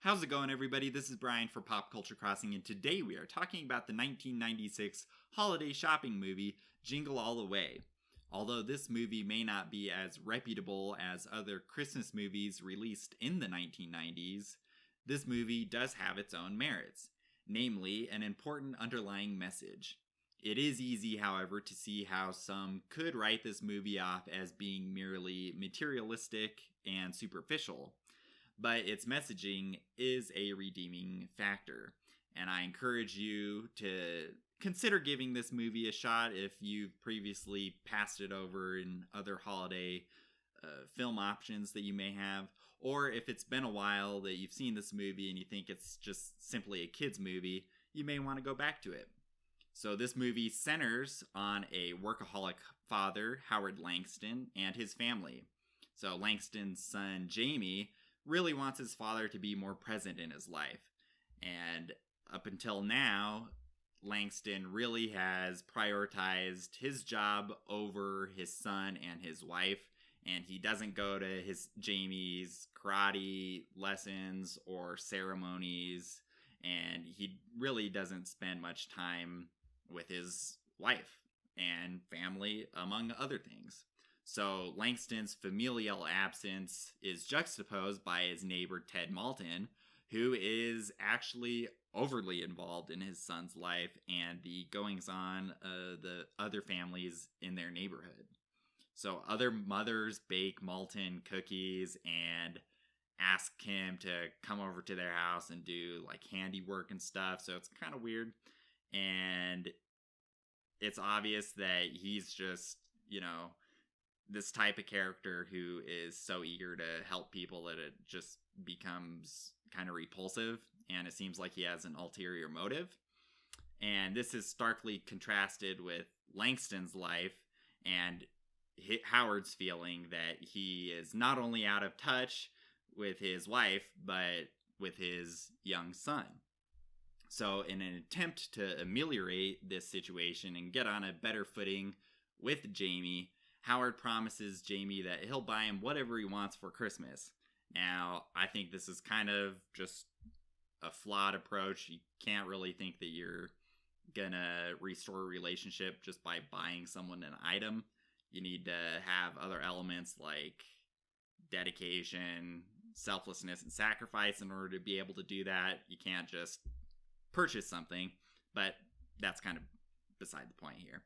How's it going, everybody? This is Brian for Pop Culture Crossing, and today we are talking about the 1996 holiday shopping movie, Jingle All the Way. Although this movie may not be as reputable as other Christmas movies released in the 1990s, this movie does have its own merits, namely an important underlying message. It is easy, however, to see how some could write this movie off as being merely materialistic and superficial. But its messaging is a redeeming factor, and I encourage you to consider giving this movie a shot if you've previously passed it over in other holiday film options that you may have, or if it's been a while that you've seen this movie and you think it's just simply a kid's movie, you may want to go back to it. So this movie centers on a workaholic father, Howard Langston, and his family. So Langston's son, Jamie, really wants his father to be more present in his life. And up until now, Langston really has prioritized his job over his son and his wife, and he doesn't go to Jamie's karate lessons or ceremonies, and he really doesn't spend much time with his wife and family, among other things. So Langston's familial absence is juxtaposed by his neighbor Ted Malton, who is actually overly involved in his son's life and the goings-on of the other families in their neighborhood. So other mothers bake Malton cookies and ask him to come over to their house and do like handiwork and stuff, so it's kind of weird. And it's obvious that he's just, this type of character who is so eager to help people that it just becomes kind of repulsive, and it seems like he has an ulterior motive. And this is starkly contrasted with Langston's life and Howard's feeling that he is not only out of touch with his wife, but with his young son. So in an attempt to ameliorate this situation and get on a better footing with Jamie, Howard promises Jamie that he'll buy him whatever he wants for Christmas. Now, I think this is kind of just a flawed approach. You can't really think that you're gonna restore a relationship just by buying someone an item. You need to have other elements like dedication, selflessness, and sacrifice in order to be able to do that. You can't just purchase something, but that's kind of beside the point here.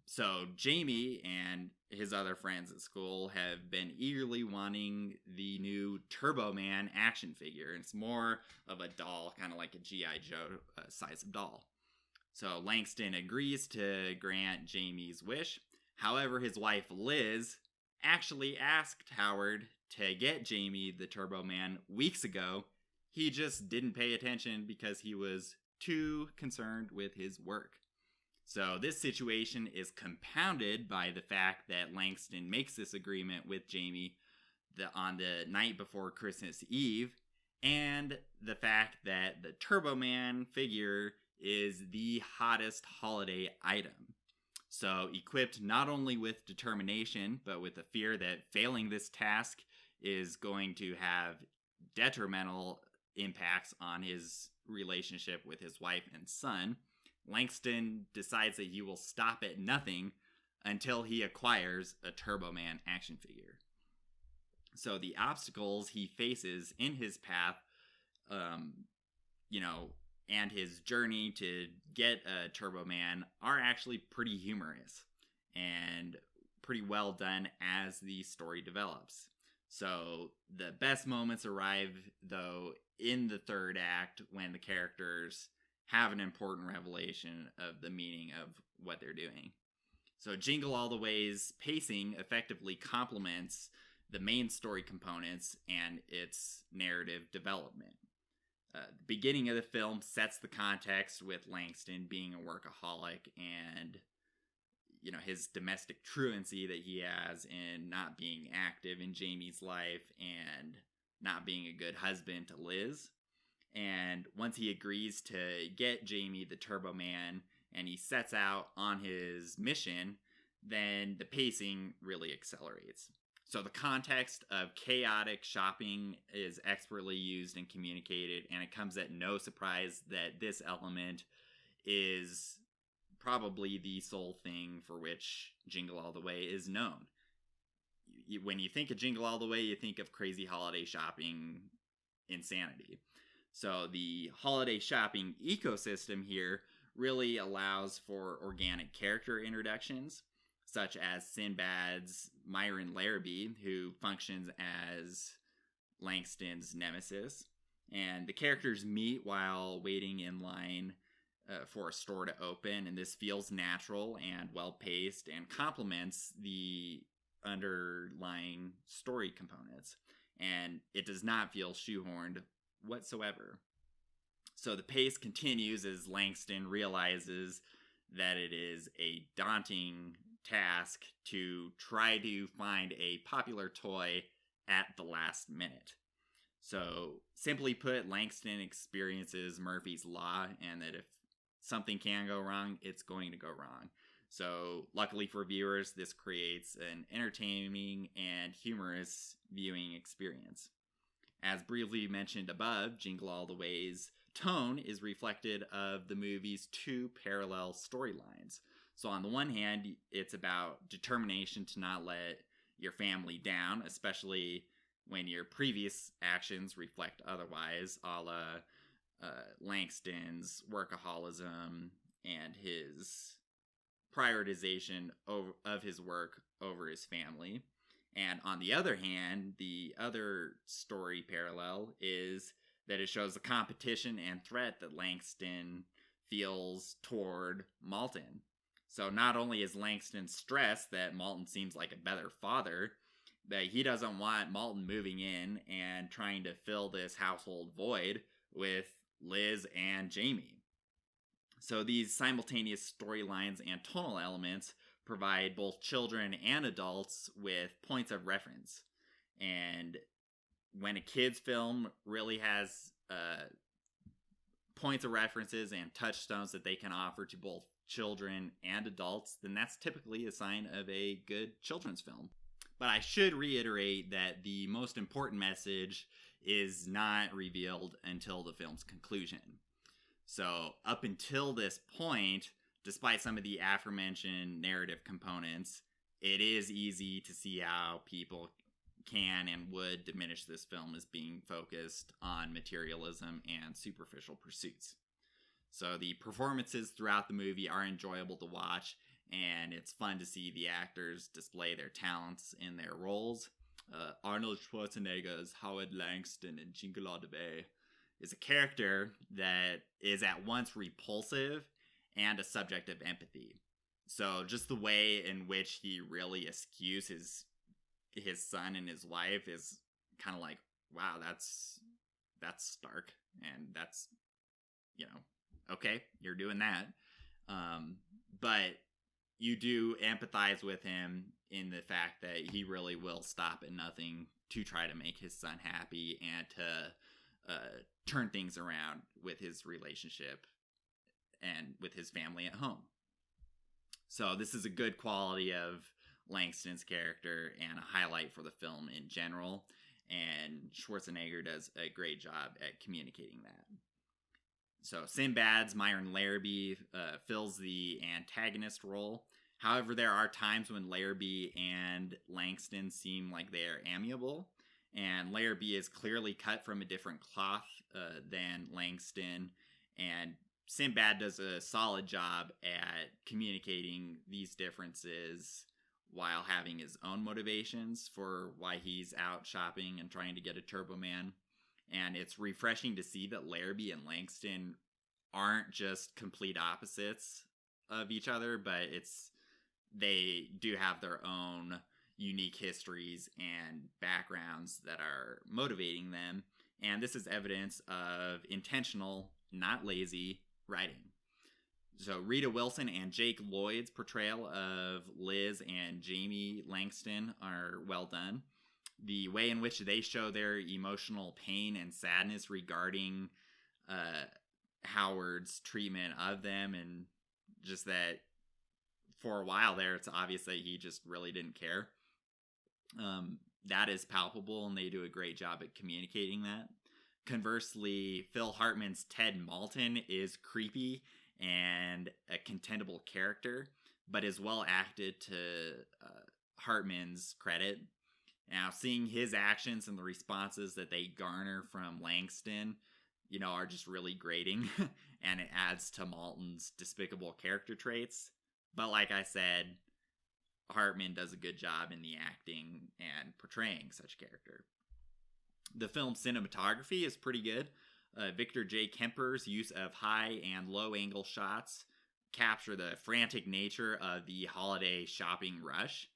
So Jamie and his other friends at school have been eagerly wanting the new Turbo Man action figure. It's more of a doll, kind of like a G.I. Joe size of doll. So Langston agrees to grant Jamie's wish. However, his wife Liz actually asked Howard to get Jamie the Turbo Man weeks ago. He just didn't pay attention because he was too concerned with his work. So this situation is compounded by the fact that Langston makes this agreement with Jamie on the night before Christmas Eve, and the fact that the Turbo Man figure is the hottest holiday item. So equipped not only with determination, but with the fear that failing this task is going to have detrimental impacts on his relationship with his wife and son, Langston decides that he will stop at nothing until he acquires a Turbo Man action figure. So the obstacles he faces in his path, and his journey to get a Turbo Man are actually pretty humorous and pretty well done as the story develops. So the best moments arrive, though, in the third act when the characters have an important revelation of the meaning of what they're doing. So Jingle All the Way's pacing effectively complements the main story components and its narrative development. The beginning of the film sets the context with Langston being a workaholic and, his domestic truancy that he has in not being active in Jamie's life and not being a good husband to Liz. And once he agrees to get Jamie the Turbo Man and he sets out on his mission, then the pacing really accelerates. So the context of chaotic shopping is expertly used and communicated, and it comes at no surprise that this element is probably the sole thing for which Jingle All the Way is known. When you think of Jingle All the Way, you think of crazy holiday shopping insanity. So the holiday shopping ecosystem here really allows for organic character introductions, such as Sinbad's Myron Larrabee, who functions as Langston's nemesis. And the characters meet while waiting in line for a store to open, and this feels natural and well-paced and complements the underlying story components. And it does not feel shoehorned whatsoever. So the pace continues as Langston realizes that it is a daunting task to try to find a popular toy at the last minute. So, simply put, Langston experiences Murphy's Law, and that if something can go wrong, it's going to go wrong. So, luckily for viewers, this creates an entertaining and humorous viewing experience. As briefly mentioned above, Jingle All the Way's tone is reflected of the movie's two parallel storylines. So on the one hand, it's about determination to not let your family down, especially when your previous actions reflect otherwise, a la Langston's workaholism and his prioritization of his work over his family. And on the other hand, the other story parallel is that it shows the competition and threat that Langston feels toward Malton. So not only is Langston stressed that Malton seems like a better father, that he doesn't want Malton moving in and trying to fill this household void with Liz and Jamie. So these simultaneous storylines and tonal elements provide both children and adults with points of reference. And when a kid's film really has points of references and touchstones that they can offer to both children and adults, then that's typically a sign of a good children's film. But I should reiterate that the most important message is not revealed until the film's conclusion. So up until this point, despite some of the aforementioned narrative components, it is easy to see how people can and would diminish this film as being focused on materialism and superficial pursuits. So the performances throughout the movie are enjoyable to watch, and it's fun to see the actors display their talents in their roles. Arnold Schwarzenegger's Howard Langston in Jingle All the Way is a character that is at once repulsive and a subject of empathy. So just the way in which he really eschews his son and his wife is kind of like, wow, that's stark, and that's, okay, you're doing that. But you do empathize with him in the fact that he really will stop at nothing to try to make his son happy and to turn things around with his relationship and with his family at home. So this is a good quality of Langston's character and a highlight for the film in general, and Schwarzenegger does a great job at communicating that. So Sinbad's Myron Larrabee fills the antagonist role. However, there are times when Larrabee and Langston seem like they are amiable, and Larrabee is clearly cut from a different cloth than Langston, and Sinbad does a solid job at communicating these differences while having his own motivations for why he's out shopping and trying to get a Turbo Man. And it's refreshing to see that Larrabee and Langston aren't just complete opposites of each other, but they do have their own unique histories and backgrounds that are motivating them. And this is evidence of intentional, not lazy, writing. So Rita Wilson and Jake Lloyd's portrayal of Liz and Jamie Langston are well done. The way in which they show their emotional pain and sadness regarding Howard's treatment of them, and just that for a while there, it's obvious that he just really didn't care. That is palpable, and they do a great job at communicating that. Conversely, Phil Hartman's Ted Malton is creepy and a contendable character, but is well acted to Hartman's credit. Now, seeing his actions and the responses that they garner from Langston, are just really grating, and it adds to Malton's despicable character traits. But like I said, Hartman does a good job in the acting and portraying such character. The film's cinematography is pretty good. Victor J. Kemper's use of high and low angle shots capture the frantic nature of the holiday shopping rush.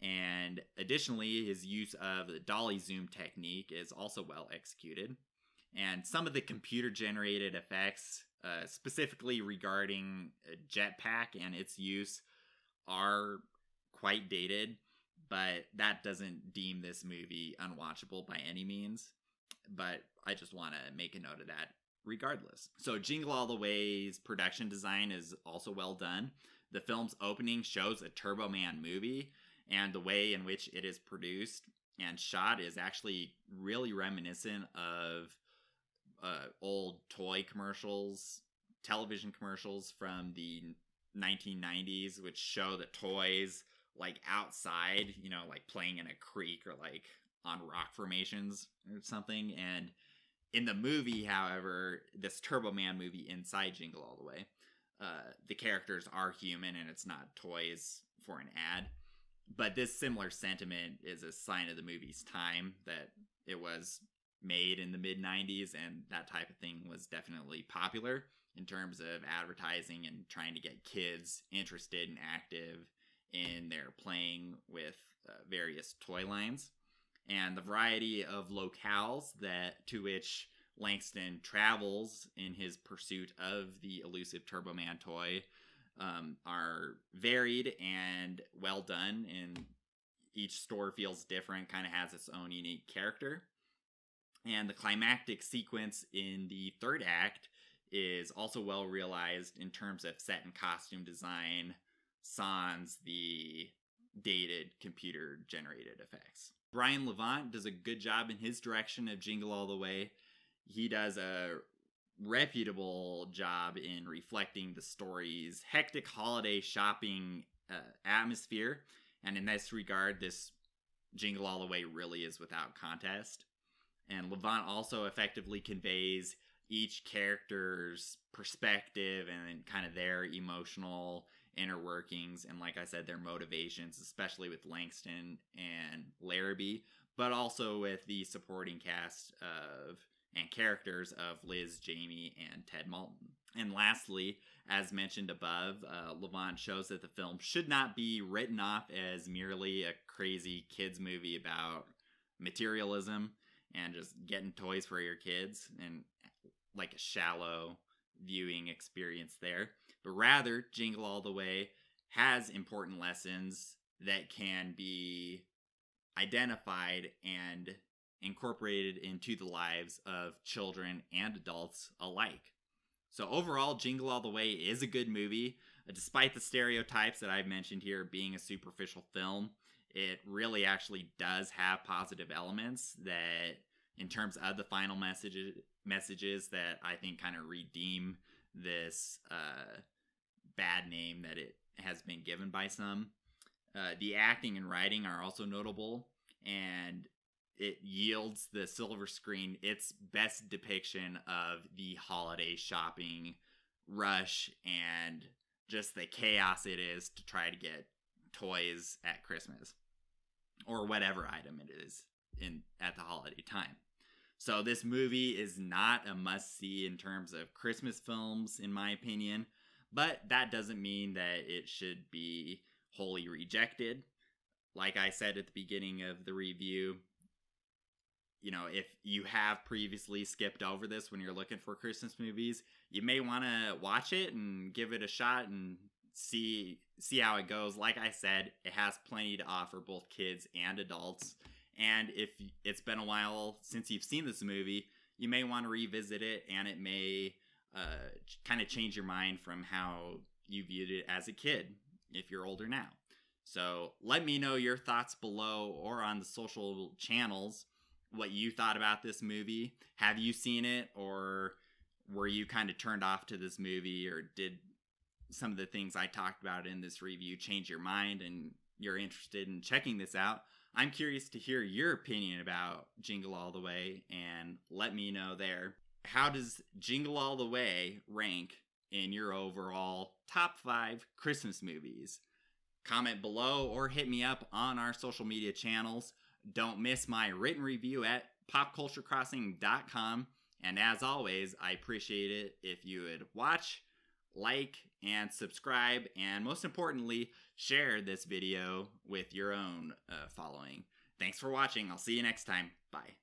And additionally, his use of the dolly zoom technique is also well executed. And some of the computer-generated effects, specifically regarding a jetpack and its use, are quite dated, but that doesn't deem this movie unwatchable by any means. But I just want to make a note of that regardless. So Jingle All the Way's production design is also well done. The film's opening shows a Turbo Man movie, and the way in which it is produced and shot is actually really reminiscent of old toy commercials, television commercials from the 1990s, which show the toys like outside, like playing in a creek or like on rock formations or something. And in the movie, however, this Turbo Man movie inside Jingle All the Way, the characters are human and it's not toys for an ad. But this similar sentiment is a sign of the movie's time, that it was made in the mid-90s, and that type of thing was definitely popular in terms of advertising and trying to get kids interested and active in their playing with various toy lines. And the variety of locales to which Langston travels in his pursuit of the elusive Turbo Man toy are varied and well done, and each store feels different, kind of has its own unique character. And the climactic sequence in the third act is also well realized in terms of set and costume design, sans the dated computer generated effects. Brian Levant does a good job in his direction of Jingle All the Way. He does a reputable job in reflecting the story's hectic holiday shopping atmosphere, and in this regard, this Jingle All the Way really is without contest. And Levant also effectively conveys each character's perspective and kind of their emotional inner workings, and like I said, their motivations, especially with Langston and Larrabee, but also with the supporting cast and characters of Liz, Jamie, and Ted Malton. And lastly, as mentioned above, Levant shows that the film should not be written off as merely a crazy kids movie about materialism and just getting toys for your kids, and like a shallow viewing experience there. But rather, Jingle All the Way has important lessons that can be identified and incorporated into the lives of children and adults alike. So overall, Jingle All the Way is a good movie. Despite the stereotypes that I've mentioned here being a superficial film, it really actually does have positive elements that, in terms of the final messages that I think kind of redeem this bad name that it has been given by some. The acting and writing are also notable, and it yields the silver screen its best depiction of the holiday shopping rush and just the chaos it is to try to get toys at Christmas, or whatever item it is at the holiday time. So this movie is not a must-see in terms of Christmas films, in my opinion, but that doesn't mean that it should be wholly rejected. Like I said at the beginning of the review, if you have previously skipped over this when you're looking for Christmas movies, you may want to watch it and give it a shot and see how it goes. Like I said, it has plenty to offer both kids and adults. And if it's been a while since you've seen this movie, you may want to revisit it, and it may kind of change your mind from how you viewed it as a kid, if you're older now. So let me know your thoughts below or on the social channels, what you thought about this movie. Have you seen it, or were you kind of turned off to this movie, or did some of the things I talked about in this review change your mind and you're interested in checking this out? I'm curious to hear your opinion about Jingle All the Way, and let me know there. How does Jingle All the Way rank in your overall top 5 Christmas movies? Comment below or hit me up on our social media channels. Don't miss my written review at popculturecrossing.com. And as always, I appreciate it if you would watch, like, and subscribe, and most importantly, share this video with your own following. Thanks for watching. I'll see you next time. Bye.